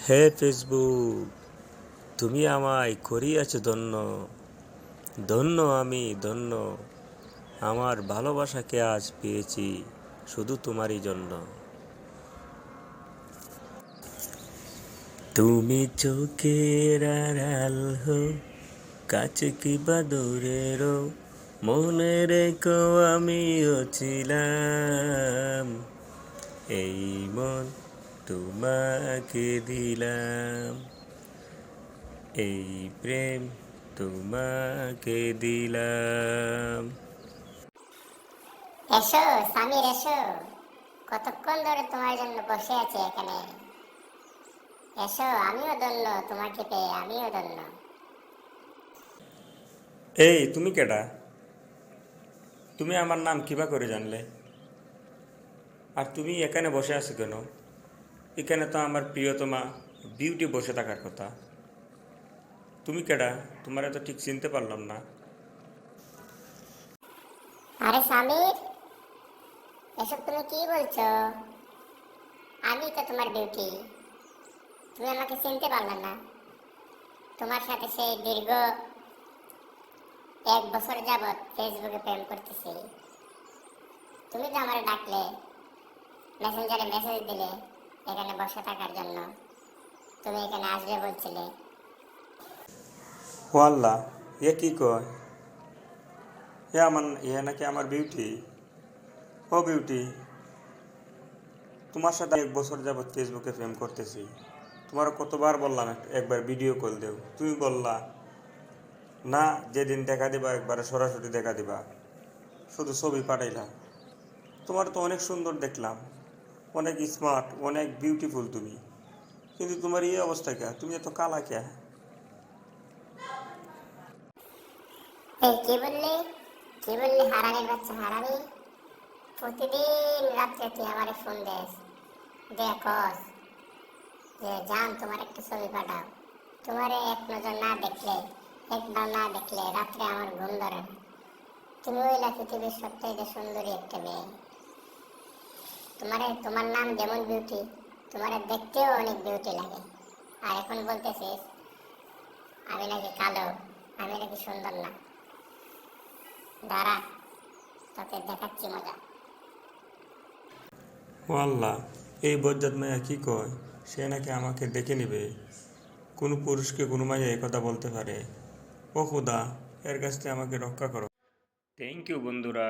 হে Facebook, তুমি আমায় করিয়াছ ধন্য। ধন্য আমি ধন্য, আমার ভালোবাসাকে আজ পেয়েছি শুধু তোমারই জন্য। তুমি চোখের আড়াল হো, কাছে কিবা দূরেরও, মনে রেখো আমিও ছিলাম। এই মন তোমাকে দিলাম, এই প্রেম তোমাকে দিলাম। এসো সামির এসো, কতক্ষণ ধরে তোমার জন্য বসে আছি এখানে। এসো, আমিও ধন্য তোমাকে পেয়ে, আমিও ধন্য। এই তুমি কেডা? তুমি আমার নাম কিবা করে জানলে? আর তুমি এখানে বসে আছো কেন? এখানে তো আমার প্রিয়তমা বিউটি বসে থাকার কথা। তুমি কেডা? তোমার তো ঠিক চিনতে পারলাম না। আরে সামির, এসব তুমি কি বলছো? আমি তো তোমার বিউটি। তুমি আমাকে চিনতে পারলে না? তোমার সাথে সেই দীর্ঘ 1 বছর যাবৎ ফেসবুকে প্রেম করতেছি। তুমি তো আমার ডাকলে, মেসেঞ্জারে মেসেজ দিলে এখানে বসে থাকার জন্য। তুমি এখানে আসবে বলছিলে। ও আল্লাহ, এ কি কয়? এ নাকি আমার বিউটি? ও বিউটি, তোমার সাথে 1 বছর যাবৎ ফেসবুকে প্রেম করতেছি। তোমার কতবার বললাম একবার ভিডিও কল দেও, তুমি বললা না, যেদিন দেখা দিবা একবারে সরাসরি দেখা দিবা, শুধু ছবি পাঠাইলা। তোমার তো অনেক সুন্দর দেখলাম, অনেক স্মার্ট, অনেক বিউটিফুল তুমি, কিন্তু তোমার এই অবস্থা কে? তুমি এত কালা কে? এই কি বললি? কি বললি হারামির বাচ্চা হারামি? প্রতিদিন রাত্রে তুই আমারে ফোন দেস, দেখস যে জান তোমার একটা ছবি পাঠাও। তোমারে এক নজর না দেখলে, একবার না দেখলে রাত্রে আমার ঘুম ধরে না। তুমি হইলা পৃথিবীর সবথেকে সুন্দরী একটা মেয়ে। তোমার নাম যেমন বিউটি, তোমারে দেখতেও অনেক বিউটি লাগে। আর এখন বলতেছিস আমি নাকি কালো, আমি নাকি সুন্দর না। দাঁড়া, তোকে দেখাচ্ছি মজা। ও আল্লাহ, এই বজ্জাত মাইয়া কি কয়? সে নাকি আমাকে দেখে নিবে। কোনো পুরুষকে কোনো মাইয়া এই কথা বলতে পারে? ও খুদা, এর কাছ থেকে আমাকে রক্ষা করো। থ্যাংক ইউ বন্ধুরা।